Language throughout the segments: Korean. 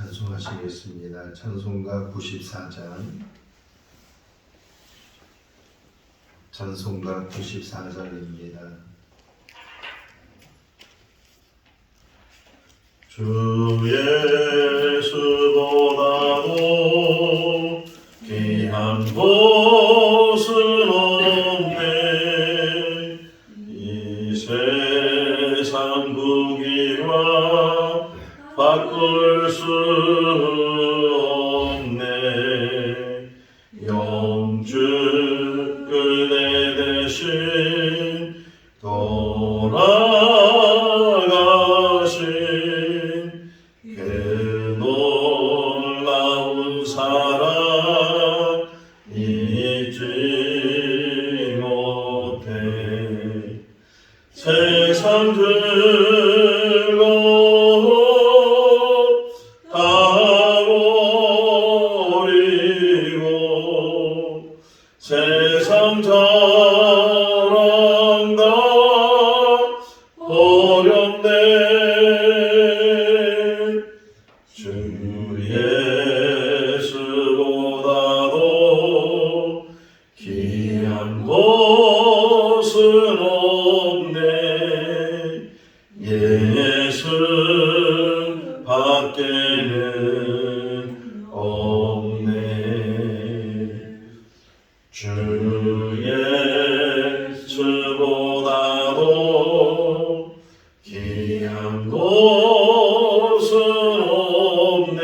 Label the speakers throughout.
Speaker 1: 찬송하시겠습니다. 찬송가 94장, 찬송가 94장입니다. 주 예수보다도 귀한 곳은 없네. 이 세상 부귀와 바꿀 수 없네. 영주를 내 대신 돌아가신 그 놀라운 사랑 잊지 못해. 세상 세상 자랑 다 어렵네. 주 예수보다도 귀한 곳은 없네. 예수 밖에는 없네. 주 예수보다도 귀한 곳은 없네.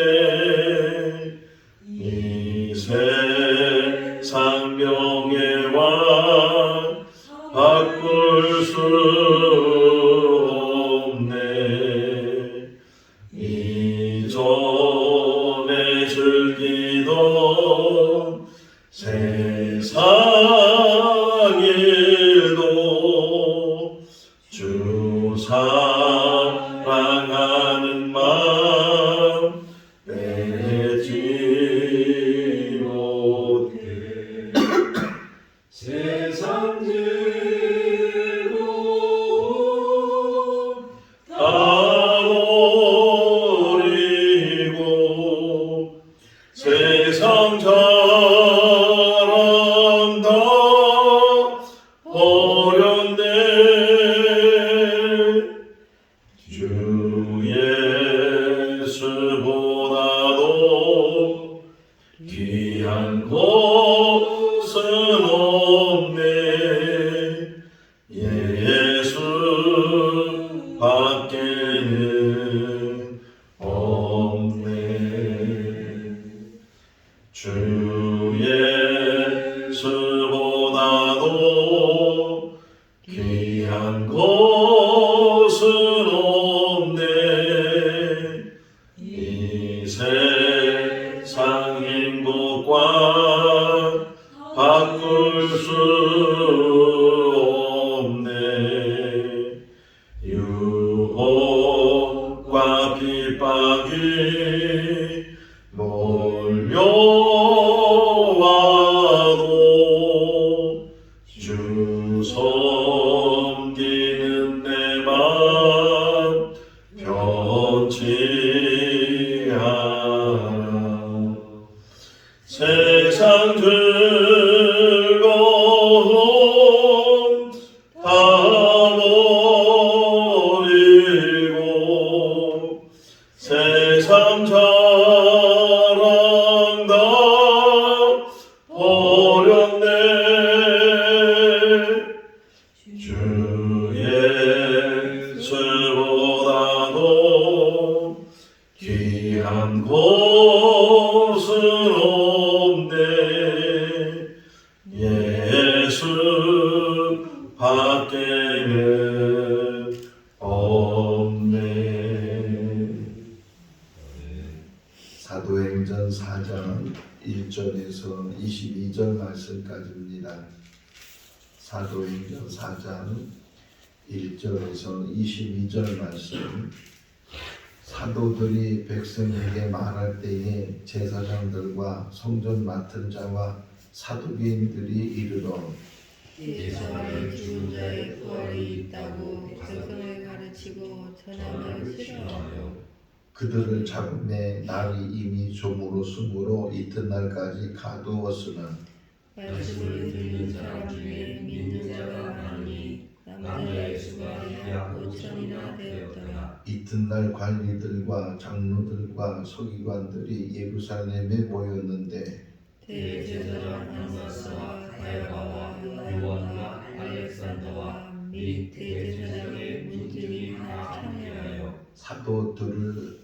Speaker 1: 이 세상 명예와 바꿀 수 없네. 이전에 즐기던 세상 일도 주 사랑하는 마음 빼지 못해. 세상 즐거움 다 버리고 세상 주 예수보다도 귀한 곳은 없네. 예수 밖에는 없네. 주 예수보다도 귀한 곳은 없네. 이 세상 행복과 바꿀 수 없네. 유혹과 핍박이 몰려와도 주 섬기는 내 맘 변치 않아. 세상 즐거움 다 버리고 세상 자랑 다 버렸네. 주 예수보다도 귀한 곳은 없네. 예수 밖에는 없네. 사도행전 4장 1절에서 22절 말씀까지입니다. 사도행전 4장 1절에서 22절 말씀. 사도들이 백성에게 말할 때에 제사장들과 성전 맡은 자와 사두개인들이 이르러
Speaker 2: 예수는 죽은 자의 부활이 있다고 백성을 가르치고 전하며 싫어하고
Speaker 1: 그들을 잡음에 날이 이미 저물어 숨으로 이튿날까지 가두었으나
Speaker 2: 말씀을 듣는 사람 중에 믿는 자가 많으니 남자의 수가 약 5천이나 되었더라.
Speaker 1: 이튿날 관리들과 장로들과 서기관들이 예루살렘에 모였는데
Speaker 2: 대제사장 안나스와 가야바와 요한과 알렉산더와 및 대제사장의 문들이 다 참여하여
Speaker 1: 사도들을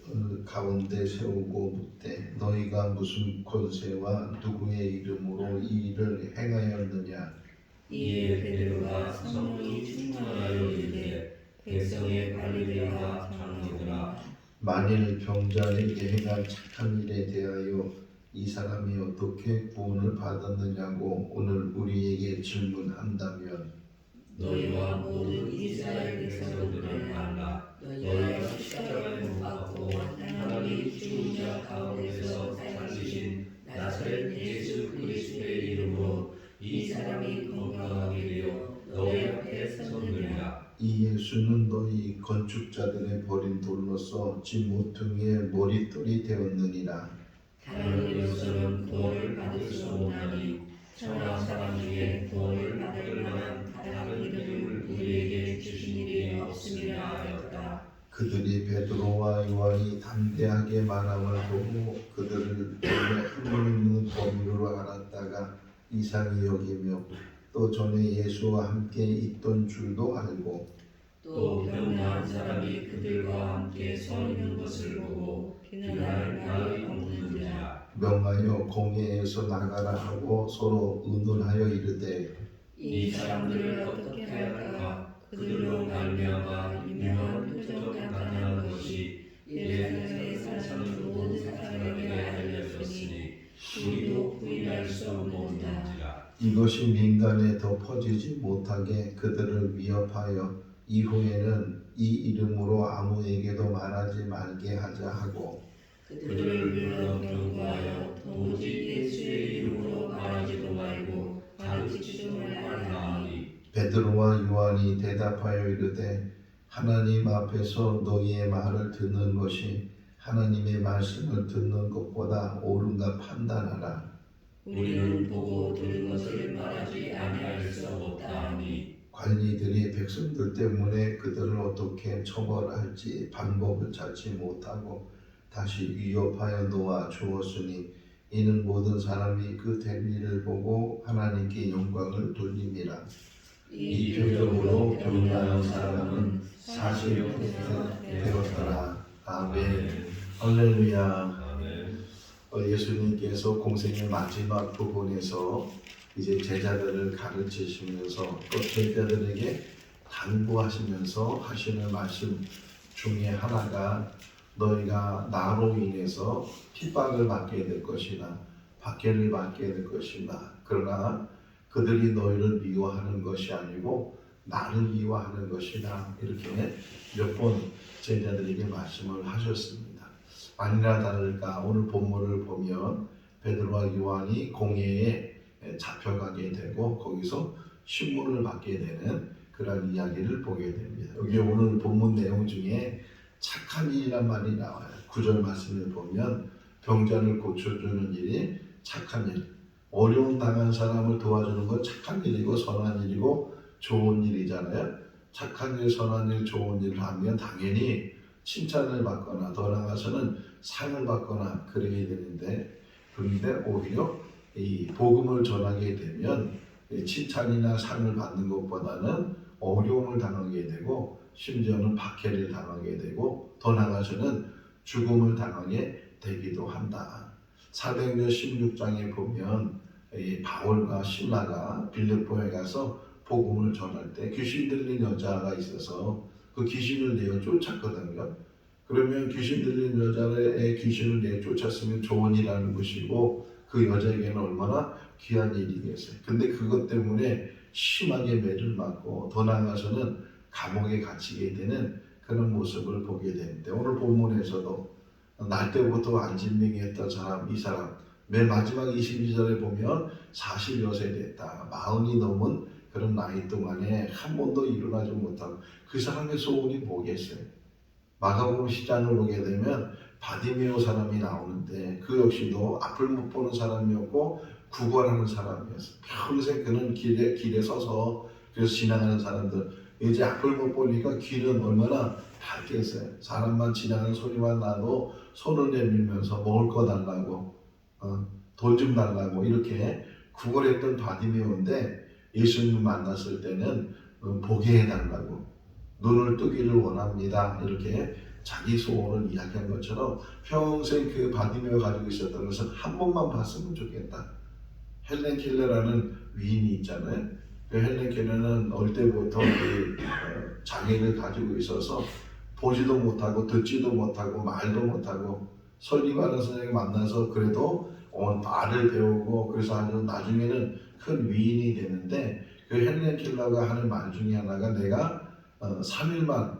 Speaker 1: 가운데 세우고 묻되 너희가 무슨 권세와 누구의 이름으로 이 일을 행하였느냐.
Speaker 2: 이에 베드로가 성령이 충만하여 이르되 백성의 관리들과 장로들아
Speaker 1: 만일 병자에게 행한 착한 일에 대하여 이 사람이 어떻게 구원을 받았느냐고 오늘 우리에게 질문한다면
Speaker 2: 너희와 모든 이스라엘 백성들을 알라. 너희가 십자가에 못 박고 하나님이 죽은 자 가운데서 살리신 나사렛 예수 그리스도의 이름으로 이 사람이 건강하게 되어 너희 앞에 섰느니라.
Speaker 1: 이 예수는 너희 건축자들의 버린 돌로서 집 모퉁이의 머릿돌이 되었느니라.
Speaker 2: 다른 이로서는 구원을 받을 수 없나니 천하 사람 중에 구원을 받을 만한 다른 이름을 우리에게 주신 일이 없음이라 하였다.
Speaker 1: 그들이 베드로와 요한이 담대하게 말함을 보고 그들을 전에 흘리는 범인으로 알았다가 이상히 여기며 또 전에 예수와 함께 있던 줄도 알고
Speaker 2: 또 병나은 사람이 그들과 함께 서 있는 것을 보고 비난할 말이 없는지라.
Speaker 1: 명하여 공회에서 나가라 하고 서로 의논하여 이르되
Speaker 2: 이 사람들을 어떻게 할까? 그들로 말미암아 유명한 표적 나타난 것이 예루살렘에 사는 모든 사람에게 알려졌으니 우리도 부인할 수 없는지라.
Speaker 1: 이것이 민간에 더 퍼지지 못하게 그들을 위협하여 이후에는 이 이름으로 아무에게도 말하지 말게 하자 하고
Speaker 2: 그들을 불러 경고하여 도무지 예수의 이름으로 말하지도 말고 가르치지도 말라 하니
Speaker 1: 베드로와 요한이 대답하여 이르되 하나님 앞에서 너희의 말을 듣는 것이 하나님의 말씀을 듣는 것보다 옳은가 판단하라.
Speaker 2: 우리는 보고 들은 것을 말하지 아니할 수 없다 하니
Speaker 1: 관리들이 백성들 때문에 그들을 어떻게 처벌할지 방법을 찾지 못하고 다시 위협하여 놓아 주었으니 이는 모든 사람이 그 된 일을 보고 하나님께 영광을 돌림이라. 이 표적으로 병나은 사람은 40% 되었더라. 아멘. 할렐루야. 예수님께서 공생의 마지막 부분에서 이제 제자들을 가르치시면서 또 제자들에게 당부하시면서 하시는 말씀 중에 하나가 너희가 나로 인해서 핍박을 받게 될 것이나 박해를 받게 될 것이나 그러나 그들이 너희를 미워하는 것이 아니고 나를 미워하는 것이다. 이렇게 몇 번 제자들에게 말씀을 하셨습니다. 아니나 다를까 오늘 본문을 보면 베드로와 요한이 공회에 잡혀가게 되고 거기서 신문을 받게 되는 그런 이야기를 보게 됩니다. 여기 오늘 본문 내용 중에 착한 일이란 말이 나와요. 9절 말씀을 보면 병자를 고쳐주는 일이 착한 일, 어려움 당한 사람을 도와주는 건 착한 일이고 선한 일이고 좋은 일이잖아요. 착한 일, 선한 일, 좋은 일을 하면 당연히 칭찬을 받거나 더 나아가서는 상을 받거나 그러게 되는데 그런데 오히려 이 복음을 전하게 되면 칭찬이나 상을 받는 것보다는 어려움을 당하게 되고 심지어는 박해를 당하게 되고 더 나아가서는 죽음을 당하게 되기도 한다. 사도행전 16장에 보면 이 바울과 실라가 빌립보에 가서 복음을 전할 때 귀신 들린 여자가 있어서 그 귀신을 내어 쫓았거든요. 그러면 귀신 들린 여자의 귀신을 내어 쫓았으면 좋은 일이라는 것이고 그 여자에게는 얼마나 귀한 일이겠어요. 근데 그것 때문에 심하게 매를 맞고 더 나아가서는 감옥에 갇히게 되는 그런 모습을 보게 되는데 오늘 본문에서도 날 때부터 안진병이었던 사람, 이 사람 맨 마지막 22절에 보면 40여 세 됐다. 40이 넘은 그런 나이 동안에 한 번도 일어나지 못하고 그 사람의 소원이 뭐겠어요? 마가복음 10장을 보게 되면 바디메오 사람이 나오는데 그 역시도 앞을 못 보는 사람이었고 구걸하는 사람이었어요. 평생 그는 길에 서서 그래서 지나가는 사람들 이제 앞을 못 보니까 길은 얼마나 밝겠어요. 사람만 지나가는 소리만 나도 손을 내밀면서 먹을 거 달라고 돈 좀 달라고 이렇게 구걸했던 바디메오인데 예수님을 만났을 때는 보게 해달라고 눈을 뜨기를 원합니다. 이렇게 자기 소원을 이야기한 것처럼 평생 그 바디메오가 가지고 있었던 것은 한 번만 봤으면 좋겠다. 헬렌 켈러라는 위인이 있잖아요. 그 헬렌 켈러는 어릴 때부터 그 장애를 가지고 있어서 보지도 못하고 듣지도 못하고 말도 못하고 설교하는 선생님 만나서 그래도 말을 배우고 그래서 아주 나중에는 큰 위인이 되는데 그 헬렌 켈러가 하는 말 중에 하나가 내가 3일만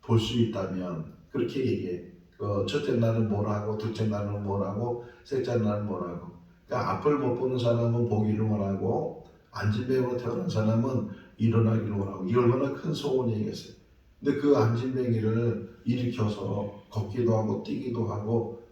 Speaker 1: 볼 수 있다면 그렇게 얘기해. 첫째 날은 뭐라고, 둘째 날은 뭐라고, 셋째 날은 뭐라고. 그러니까 앞을 못 보는 사람은 보기를 원하고 안진뱅이로 태어난 사람은 일어나기를 원하고 이 얼마나 큰 소원이겠어요. 근데 그 안진뱅이를 일으켜서 걷기도 하고 뛰기도 하고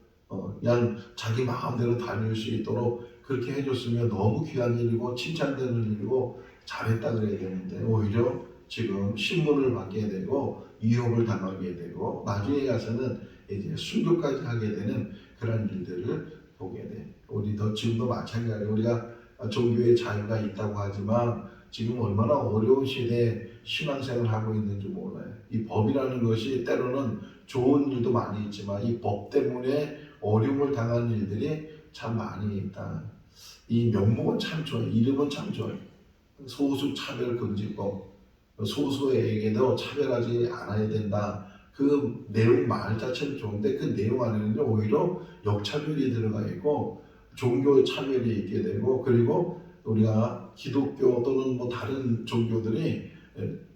Speaker 1: 그냥 자기 마음대로 다닐 수 있도록 그렇게 해줬으면 너무 귀한 일이고 칭찬되는 일이고 잘했다 그래야 되는데 오히려 지금 신문을 받게 되고 위협을 당하게 되고 나중에 가서는 이제 순교까지 하게 되는 그런 일들을 보게 돼. 우리도 지금도 마찬가지로 우리가 종교의 자유가 있다고 하지만 지금 얼마나 어려운 시대에 신앙생활을 하고 있는지 몰라요. 이 법이라는 것이 때로는 좋은 일도 많이 있지만 이 법 때문에 어려움을 당하는 일들이 참 많이 있다. 이 명목은 참 좋아요. 이름은 참 좋아요. 소수 차별 금지법. 소수에게도 차별하지 않아야 된다. 그 내용 말 자체는 좋은데 그 내용 안에는 오히려 역차별이 들어가 있고 종교 차별이 있게 되고 그리고 우리가 기독교 또는 뭐 다른 종교들이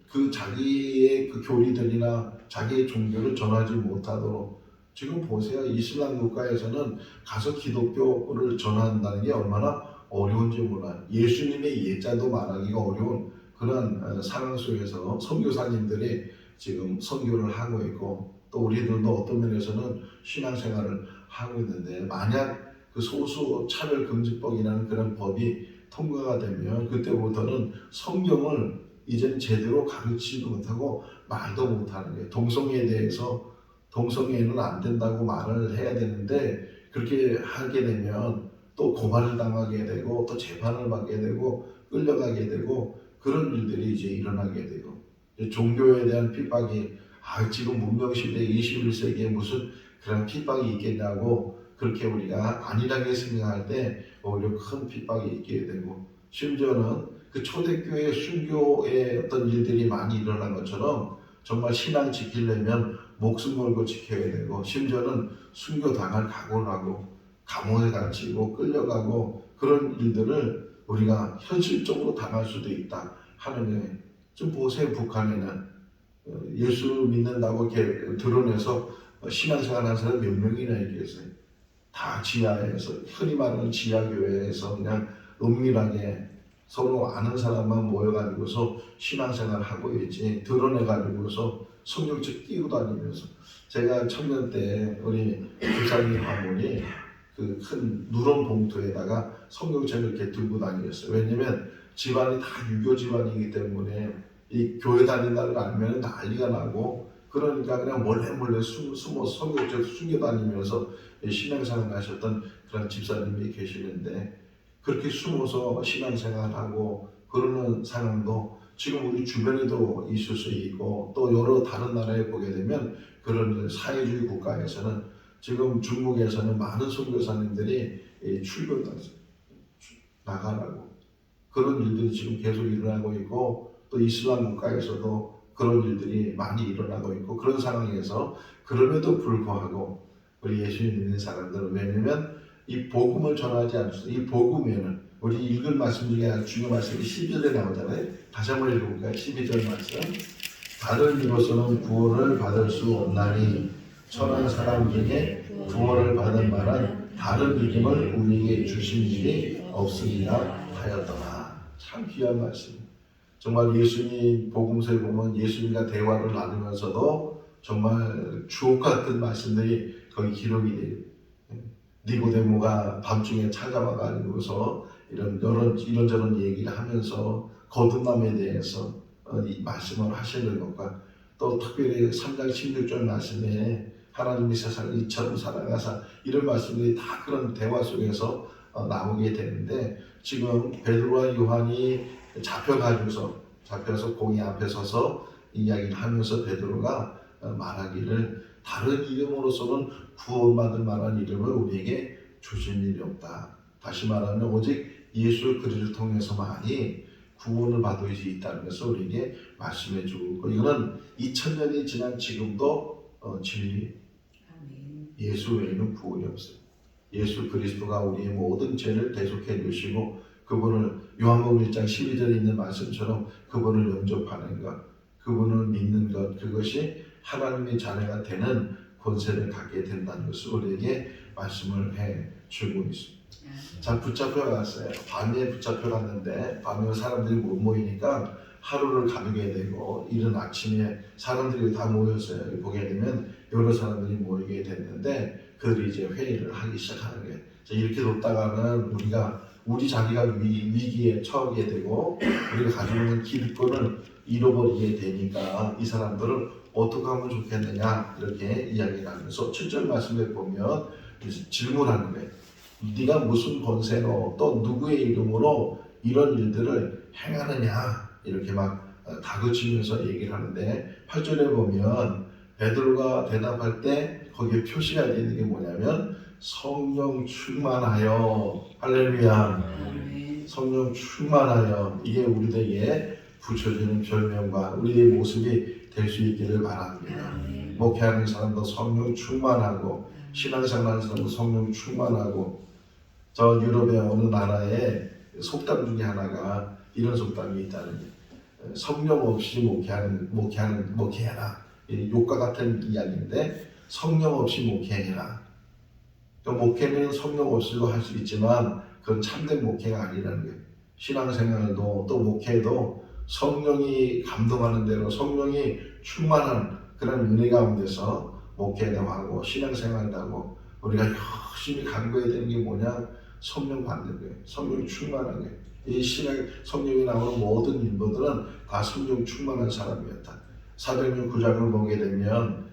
Speaker 1: 그 자기의 그 교리들이나 자기의 종교를 전하지 못하도록 지금 보세요. 이슬람 국가에서는 가서 기독교를 전한다는 게 얼마나 어려운지 몰라요. 예수님의 예자도 말하기가 어려운 그런 상황 속에서 선교사님들이 지금 선교를 하고 있고 또 우리들도 어떤 면에서는 신앙생활을 하고 있는데 만약 그 소수 차별금지법이라는 그런 법이 통과가 되면 그때부터는 성경을 이제는 제대로 가르치지도 못하고 말도 못하는 거예요. 동성애에 대해서 동성애는 안 된다고 말을 해야 되는데 그렇게 하게 되면 또 고발을 당하게 되고 또 재판을 받게 되고 끌려가게 되고 그런 일들이 이제 일어나게 되고 종교에 대한 핍박이 지금 문명시대 21세기에 무슨 그런 핍박이 있겠냐고 그렇게 우리가 안일하게 생각할 때 오히려 큰 핍박이 있게 되고 심지어는 그 초대교회 순교의 어떤 일들이 많이 일어난 것처럼 정말 신앙 지키려면 목숨 걸고 지켜야 되고 심지어는 순교 당할 각오를 하고 감옥에 갇히고 끌려가고 그런 일들을 우리가 현실적으로 당할 수도 있다 하는 거예요. 좀 보세요. 북한에는 예수 믿는다고 이렇게 드러내서 신앙생활 하는 사람이 몇 명이나 있겠어요. 다 지하에서 흔히 말하는 지하교회에서 그냥 은밀하게 서로 아는 사람만 모여가지고서 신앙생활 하고 있지 드러내가지고서 성경책 끼고 다니면서 제가 청년 때 우리 집사님 가문이 그 큰 누런 봉투에다가 성경책을 이렇게 들고 다녔어요. 왜냐면 집안이 다 유교 집안이기 때문에 이 교회 다닌다는 걸 알면 난리가 나고 그러니까 그냥 몰래 숨어 성경책 숨겨 다니면서 신앙생활 하셨던 그런 집사님이 계시는데 그렇게 숨어서 신앙생활하고 그러는 상황도 지금 우리 주변에도 있을 수 있고 또 여러 다른 나라에 보게 되면 그런 사회주의 국가에서는 지금 중국에서는 많은 선교사님들이 출교 나가라고 그런 일들이 지금 계속 일어나고 있고 또 이슬람 국가에서도 그런 일들이 많이 일어나고 있고 그런 상황에서 그럼에도 불구하고 우리 예수님 믿는 사람들은 왜냐면 이 복음을 전하지 않습니다. 이 복음에는 우리 읽은 말씀 중에 아주 중요한 말씀이 12절에 나오잖아요. 다시 한번 읽어볼까요? 12절 말씀. 다른 이로서는 구원을 받을 수 없나니 천한 사람 중에 구원을 받은 바는 다른 이름을 우리에게 주신 일이 없습니다 하였더라. 참 귀한 말씀. 정말 예수님 복음서에 보면 예수님과 대화를 나누면서도 정말 주옥 같은 말씀들이 거기 기록이 돼요. 니고데모가 밤중에 찾아와가지고서 이런저런 얘기를 하면서 거듭남에 대해서 이 말씀을 하시는 것과 또 특별히 3장 16절 말씀에 하나님이 세상을 이처럼 사랑하사 이런 말씀들이 다 그런 대화 속에서 나오게 되는데 지금 베드로와 요한이 잡혀서 공의 앞에 서서 이야기를 하면서 베드로가 말하기를 다른 이름으로서는 구원받을 만한 이름을 우리에게 주신 일이 없다. 다시 말하면 오직 예수 그리스도를 통해서만이 구원을 받을 수 있다는 것을 우리에게 말씀해 주고 이거는 2000년이 지난 지금도 진리. 예수 외에는 구원이 없어요. 예수 그리스도가 우리의 모든 죄를 대속해 주시고 그분을 요한복음 1장 12절에 있는 말씀처럼 그분을 영접하는 것, 그분을 믿는 것, 그것이 하나님의 자녀가 되는 권세를 갖게 된다는 것을 우리에게 말씀을 해 주고 있습니다. 자, 붙잡혀갔어요. 밤에 붙잡혀갔는데 밤에 사람들이 못 모이니까 하루를 가두게 되고 이른 아침에 사람들이 다 모였어요. 보게 되면 여러 사람들이 모이게 됐는데 그들이 이제 회의를 하기 시작하는 거예요. 이렇게 뒀다가는 우리 자기가 위기에 처하게 되고 우리가 가지고 있는 기득권을 잃어버리게 되니까 이 사람들을 어떻게 하면 좋겠느냐 이렇게 이야기를 하면서 7절 말씀에 보면 질문하는 거예요. 네가 무슨 권세로 또 누구의 이름으로 이런 일들을 행하느냐 이렇게 막 다그치면서 얘기를 하는데 8절에 보면 베드로가 대답할 때 거기에 표시가 되는 게 뭐냐면 성령 충만하여 할렐루야 성령 충만하여 이게 우리에게 붙여지는 별명과 우리의 모습이 될 수 있기를 바랍니다. 목회하는 사람도 성령 충만하고 신앙생활하는 사람도 성령 충만하고 저 유럽의 어느 나라에 속담 중에 하나가 이런 속담이 있다는 거예요. 성령 없이 목회해라. 욕과 같은 이야기인데 성령 없이 목회해라. 목회는 성령 없이도 할 수 있지만 그건 참된 목회가 아니라는 거예요. 신앙생활도 또 목회도 성령이 감동하는 대로 성령이 충만한 그런 은혜 가운데서 목회도 하고 신앙생활도 하고 우리가 열심히 간구해야 되는 게 뭐냐? 성령 받는 거예요. 성령 충만한 거예요. 이 성령이 나오는 모든 인물들은 다 성령 충만한 사람이었다. 사도행전 9장을 보게 되면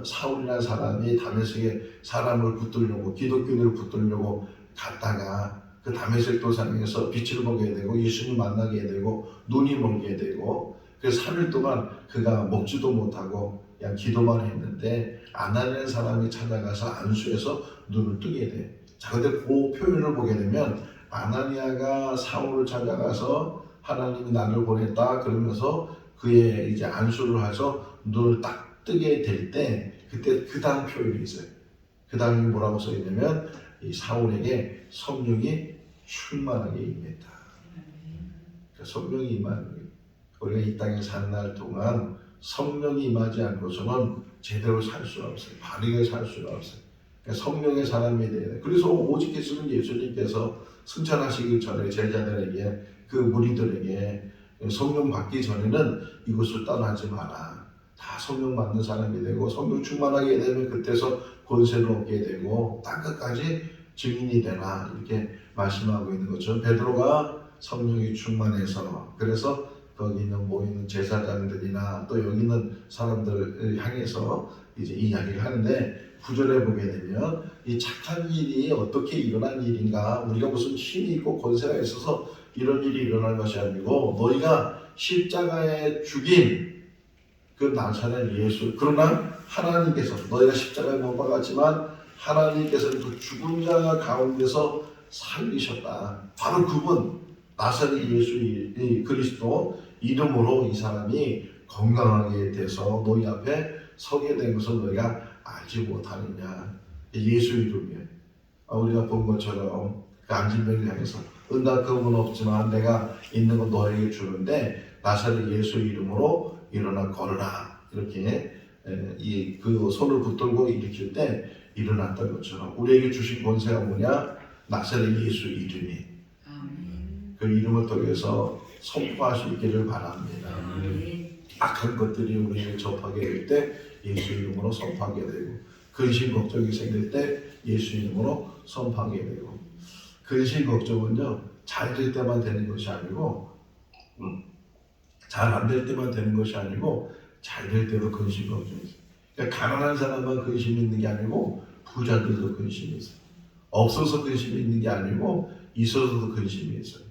Speaker 1: 사울이라는 사람이 다메섹에 사람을 붙들려고 기독교인을 붙들려고 갔다가 그 다메섹 도상에서 빛을 보게 되고 예수님 만나게 되고 눈이 멀게 되고 그래서 3일 동안 그가 먹지도 못하고 그냥 기도만 했는데 아나니아라는 사람이 찾아가서 안수해서 눈을 뜨게 돼. 자, 근데 그 표현을 보게 되면 아나니아가 사울을 찾아가서 하나님이 나를 보냈다 그러면서 그의 이제 안수를 해서 눈을 딱 뜨게 될 때 그때 그 다음 표현이 있어요. 그 다음이 뭐라고 써 있냐면 이 사울에게 성령이 충만하게 임했다. 그러니까 성령이 임하는 거예요. 우리가 이 땅에 사는 날 동안 성령이 임하지 않고서는 제대로 살 수가 없어요. 바르게 살 수가 없어요. 그러니까 성령의 사람이 돼야 돼요. 그래서 오직 예수님께서 승천하시기 전에 제자들에게 그 무리들에게 성령 받기 전에는 이곳을 떠나지 마라. 다 성령 받는 사람이 되고 성령 충만하게 되면 그때서 권세를 얻게 되고 땅끝까지 증인이 되라 이렇게 말씀하고 있는 것처럼 베드로가 성령이 충만해서 그래서 거기 있는 모이는 제사장들이나 또 여기 있는 사람들을 향해서 이제 이야기를 하는데 9절에 보게 되면 이 착한 일이 어떻게 일어난 일인가 우리가 무슨 힘이 있고 권세가 있어서 이런 일이 일어난 것이 아니고 너희가 십자가에 죽인 그 나사렛 예수 그러나 하나님께서 너희가 십자가에 못 박았지만 하나님께서는 그 죽은 자 가운데서 살리셨다. 바로 그분 나사렛 예수 그리스도 이름으로 이 사람이 건강하게 돼서 너희 앞에 서게 된 것을 너희가 알지 못하느냐. 예수 이름이에요. 우리가 본 것처럼 그 안진뱅이를 향해서 은답금은 없지만 내가 있는 건 너에게 주는데 나사렛 예수 이름으로 일어나 걸으라. 이렇게 그 손을 붙들고 일으킬 때 일어났던 것처럼 우리에게 주신 권세가 뭐냐? 나사렛 예수 이름이. 그 이름을 통해서 선포할 수 있기를 바랍니다. 악한 것들이 우리를 접하게 될 때 예수 이름으로 선포하게 되고 근심 걱정이 생길 때 예수 이름으로 선포하게 되고, 근심 걱정은요 잘 될 때만 되는 것이 아니고 잘 안 될 때만 되는 것이 아니고 잘 될 때도 근심 걱정이 있어요. 그러니까 가난한 사람만 근심이 있는 게 아니고 부자들도 근심이 있어요. 없어서 근심이 있는 게 아니고 있어서도 근심이 있어요.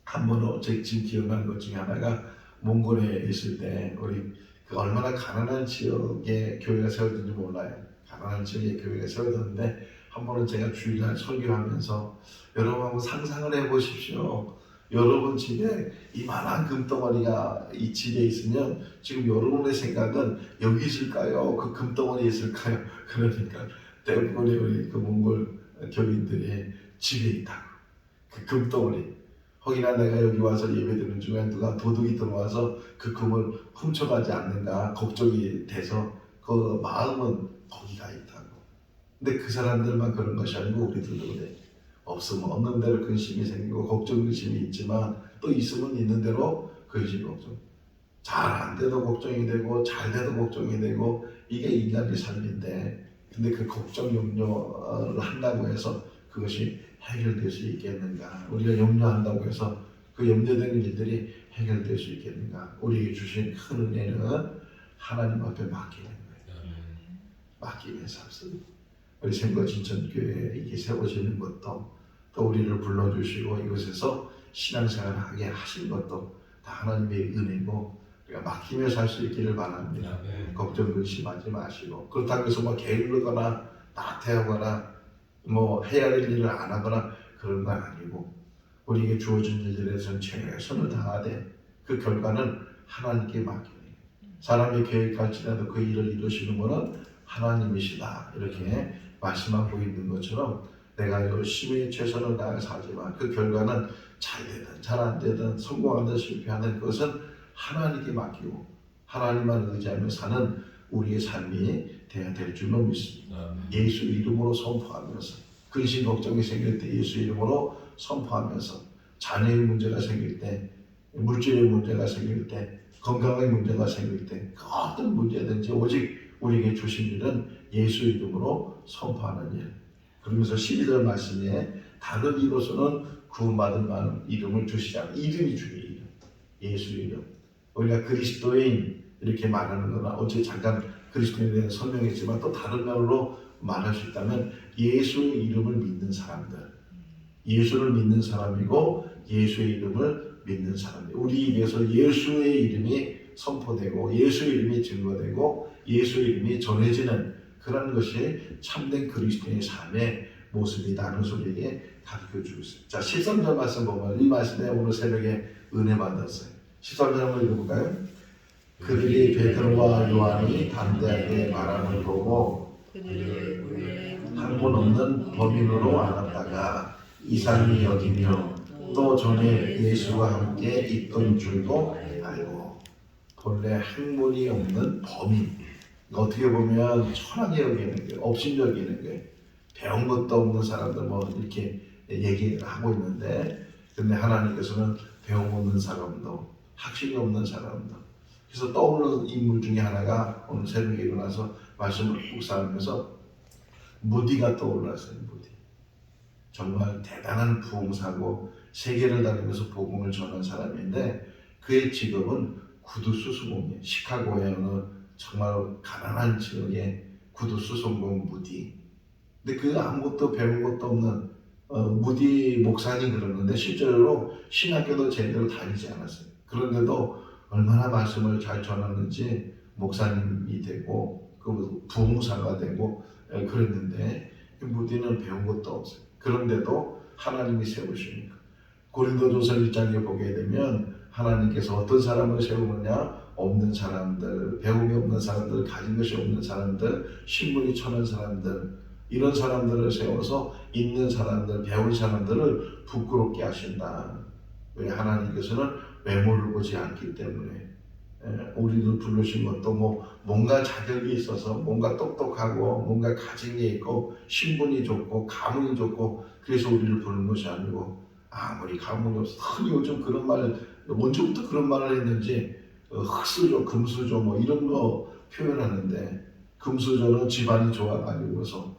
Speaker 1: 한 번은 지금 기억나는 것 중에 하나가 몽골에 있을 때 우리 그 얼마나 가난한 지역에 교회가 세워졌는지 몰라요. 가난한 지역에 교회가 세워졌는데 한 번은 제가 주일날 설교하면서 여러분 한번 상상을 해보십시오. 여러분 집에 이만한 금덩어리가 이 집에 있으면 지금 여러분의 생각은 여기 있을까요? 그 금덩어리에 있을까요? 그러니까 대부분의 우리 그 몽골 교인들이 집에 있다고. 그 금덩어리. 혹이나 내가 여기 와서 예배드리는 중에 누가 도둑이 들어와서 그 금을 훔쳐가지 않는가 걱정이 돼서 그 마음은 거기가 있다고. 근데 그 사람들만 그런 것이 아니고 우리들도 그래. 없으면 없는 대로 근심이 생기고 걱정 근심이 있지만 또 있으면 있는 대로 근심 걱정. 잘 안 돼도 걱정이 되고 잘 돼도 걱정이 되고 이게 인간의 삶인데, 근데 그 걱정 염려를 한다고 해서 그것이 해결될 수 있겠는가? 우리가 염려한다고 해서 그 염려되는 일들이 해결될 수 있겠는가? 우리에게 주신 큰 은혜는 하나님 앞에 맡기는 거예요. 맡기는 삶. 우리 생거진천교회에 이게 세워지는 것도, 또 우리를 불러주시고 이곳에서 신앙생활을 하게 하신 것도 다 하나님의 은혜고, 우리가 맡기며 살 수 있기를 바랍니다. 걱정 근심하지 마시고, 그렇다고 해서 뭐 게으르거나 나태하거나 뭐 해야 될 일을 안 하거나 그런 건 아니고, 우리에게 주어진 일들에서는 최선을 다하되 그 결과는 하나님께 맡기는, 사람이 계획할지라도 그 일을 이루시는 분은 하나님이시다 이렇게 말씀하고 있는 것처럼, 내가 열심히 최선을 다해서 하지만 그 결과는 잘 되든 잘 안 되든 성공하든 실패하든 그것은 하나님께 맡기고 하나님만 의지하며 사는 우리의 삶이 되어야 될 줄로 믿습니다. 예수 이름으로 선포하면서, 근심 걱정이 생길 때 예수 이름으로 선포하면서, 자녀의 문제가 생길 때, 물질의 문제가 생길 때, 건강의 문제가 생길 때, 그 어떤 문제든지 오직 우리에게 주신 일은 예수 이름으로 선포하는 일. 그러면서 12절 말씀에 다른 이로서는 구원받을 만한 이름을 주시지 않아요. 이름이 중요해요. 이름. 예수 이름. 우리가 그리스도인 이렇게 말하는 거나 어제 잠깐 그리스도인에 대해 설명했지만 또 다른 말로 말할 수 있다면 예수의 이름을 믿는 사람들, 예수를 믿는 사람이고 예수의 이름을 믿는 사람들, 우리 입에서 예수의 이름이 선포되고 예수의 이름이 증거되고 예수의 이름이 전해지는 그런 것이 참된 그리스도인의 삶의 모습이라는 소리에 가르쳐주고 있어요. 자, 13절 말씀 보면 이 말씀에 오늘 새벽에 은혜 받았어요. 13절 한번 읽어볼까요? 그들이 베드로와 요한이 담대하게 말함을 보고 한 번 없는 범인으로 알았다가 이상히 여기며 또 전에 예수와 함께 있던 줄도 알고, 본래 학문이 없는 범인, 어떻게 보면 천하게 여기는 거예요. 업신여기는 거예요. 배운 것도 없는 사람들 뭐 이렇게 얘기를 하고 있는데, 근데 하나님께서는 배움 없는 사람도 학식이 없는 사람도, 그래서 떠오르는 인물 중에 하나가 오늘 새벽에 일어나서 말씀을 묵상하면서 무디가 떠올랐어요. 무디. 정말 대단한 부흥사고 세계를 다니면서 복음을 전한 사람인데 그의 직업은 구두 수수공이에요. 시카고의 어느 정말 가난한 지역의 구두 수수공 무디. 근데 그 아무것도 배운 것도 없는 무디 목사님 그러는데 실제로 신학교도 제대로 다니지 않았어요. 그런데도 얼마나 말씀을 잘 전하는지 목사님이 되고 그 부흥사가 되고 그랬는데 무디는 배운 것도 없어요. 그런데도 하나님이 세우시니까 고린도전서 1장에 보게 되면 하나님께서 어떤 사람을 세우느냐, 없는 사람들, 배움이 없는 사람들, 가진 것이 없는 사람들, 신분이 천한 사람들, 이런 사람들을 세워서 있는 사람들, 배운 사람들을 부끄럽게 하신다. 왜? 하나님께서는 외모를 보지 않기 때문에. 우리를 부르신 것도 뭐 뭔가 자격이 있어서 뭔가 똑똑하고 뭔가 가진 게 있고 신분이 좋고 가문이 좋고 그래서 우리를 부르는 것이 아니고, 아무리 가문이 없어 흔히 요즘 그런 말, 언제부터 그런 말을 했는지 흑수저 금수저 뭐 이런 거 표현하는데 금수저는 집안이 좋아가지고서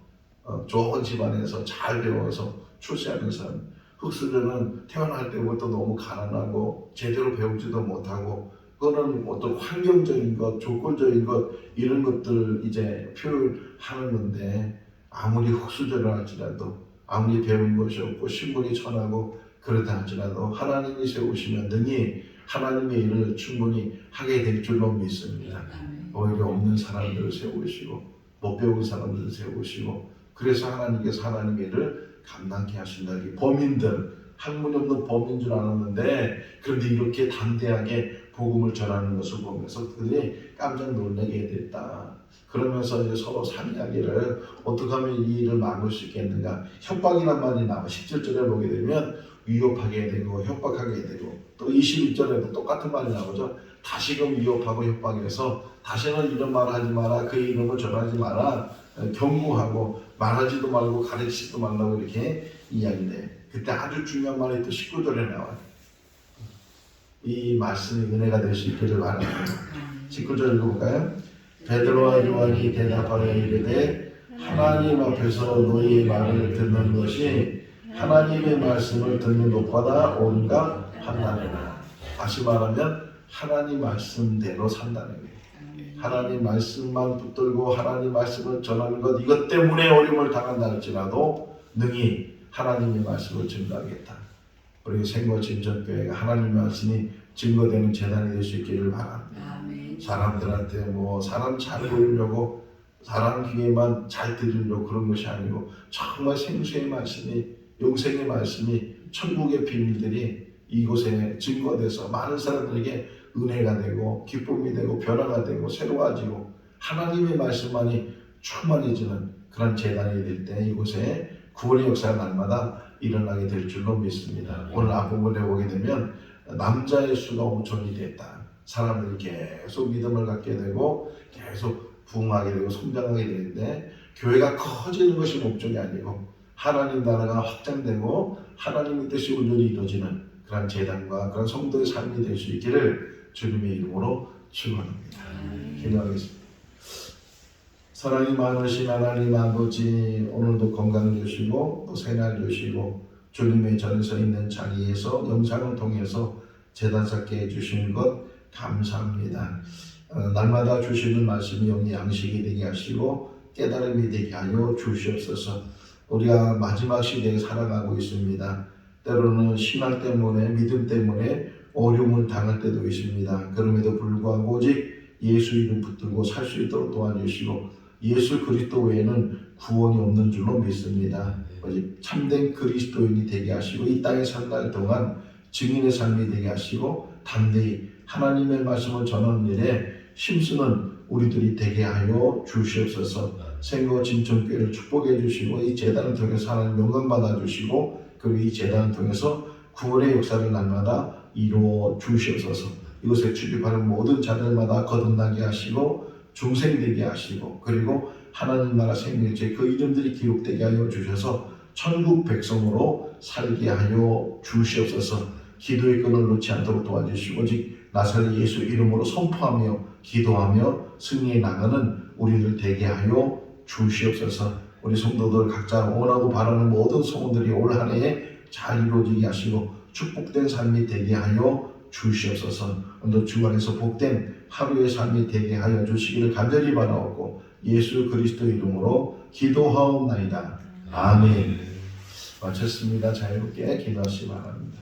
Speaker 1: 좋은 집안에서 잘 배워서 출세하는 사람. 흑수저는 태어날 때부터 너무 가난하고 제대로 배우지도 못하고 그거는 어떤 환경적인 것, 조건적인 것 이런 것들을 이제 표현하는 건데 아무리 흑수저를 할지라도 아무리 배운 것이 없고 신분이 천하고 그렇다 할지라도 하나님이 세우시면 능히 하나님의 일을 충분히 하게 될 줄로 믿습니다. 오히려 없는 사람들을 세우시고 못 배운 사람들을 세우시고 그래서 하나님께서 하나님의 일을 감당케 하신다. 범인들, 학문이 없는 범인 줄 알았는데 그런데 이렇게 담대하게 복음을 전하는 것을 보면서 그들이 깜짝 놀라게 됐다. 그러면서 이제 서로 상의하기를 어떻게 하면 이 일을 막을 수 있겠는가. 협박이란 말이 나와 17절에 보게 되면 위협하게 되고 협박하게 되고 또 21절에도 똑같은 말이 나오죠. 다시금 위협하고 협박해서 다시는 이런 말 하지 마라. 그의 이름을 전하지 마라. 경고하고 말하지도 말고 가르치지도 말라고 이렇게 이야기돼. 그때 아주 중요한 말이 또 19절에 나와요. 이 말씀이 은혜가 될 수 있기를 바랍니다. 19절 읽어볼까요? 베드로와 요한이 대답하여 이르되 하나님 앞에서 너희의 말을 듣는 것이 하나님의 말씀을 듣는 것보다 옳은가 한다느라. 다시 말하면 하나님 말씀대로 산다는 거예요. 하나님 말씀만 붙들고 하나님 말씀을 전하는 것 이것 때문에 어려움을 당한다 할지라도 능히 하나님의 말씀을 증거하겠다. 우리 생거 진전교회가 하나님 말씀이 증거되는 재단이 될 수 있기를 바랍니다. 사람들한테 사람 잘 보이려고 사람 귀에만 잘 들으려고 그런 것이 아니고 정말 생수의 말씀이 영생의 말씀이 천국의 비밀들이 이곳에 증거돼서 많은 사람들에게 은혜가 되고 기쁨이 되고 변화가 되고 새로워지고 하나님의 말씀만이 충만해지는 그런 재단이 될 때 이곳에 구원의 역사가 날마다 일어나게 될 줄로 믿습니다. 오늘 앞부분에 보게 되면 남자의 수가 5천이 됐다. 사람들이 계속 믿음을 갖게 되고 계속 부흥하게 되고 성장하게 되는데 교회가 커지는 것이 목적이 아니고 하나님 나라가 확장되고 하나님의 뜻이 온전히 이루어지는 그런 재단과 그런 성도의 삶이 될 수 있기를 주님의 이름으로 축원합니다. 기도하겠습니다. 사랑이 많으신 하나님 아버지, 오늘도 건강 주시고 또 새날 주시고 주님의 전에서 있는 자리에서 영상을 통해서 제단 쌓게 해주시는 것 감사합니다. 날마다 주시는 말씀이 영의 양식이 되게 하시고 깨달음이 되게 하여 주시옵소서. 우리가 마지막 시대에 살아가고 있습니다. 때로는 신앙 때문에 믿음 때문에 어려움을 당할 때도 있습니다. 그럼에도 불구하고 오직 예수 이름 붙들고 살 수 있도록 도와주시고 예수 그리스도 외에는 구원이 없는 줄로 믿습니다. 오직 참된 그리스도인이 되게 하시고 이 땅에 산날 동안 증인의 삶이 되게 하시고 담대히 하나님의 말씀을 전하는 일에 힘쓰는 우리들이 되게 하여 주시옵소서. 생거 진천교회를 축복해 주시고 이 재단을 통해서 하나님 영광 받아 주시고 그리고 이 재단을 통해서 구원의 역사를 날마다 이루어 주시옵소서. 이곳에 출입하는 모든 자들마다 거듭나게 하시고 중생되게 하시고 그리고 하나님 나라 생명체 그 이름들이 기록되게 하여 주셔서 천국 백성으로 살게 하여 주시옵소서. 기도의 끈을 놓지 않도록 도와주시고 오직 나사렛 예수 이름으로 선포하며 기도하며 승리해 나가는 우리들 되게 하여 주시옵소서. 우리 성도들 각자 원하고 바라는 모든 소원들이 올 한 해에 잘 이루어지게 하시고 축복된 삶이 되게 하여 주시옵소서. 오늘 주간에서 복된 하루의 삶이 되게 하여 주시기를 간절히 바라옵고 예수 그리스도 이름으로 기도하옵나이다. 아멘. 마쳤습니다. 자유롭게 기도하시기 바랍니다.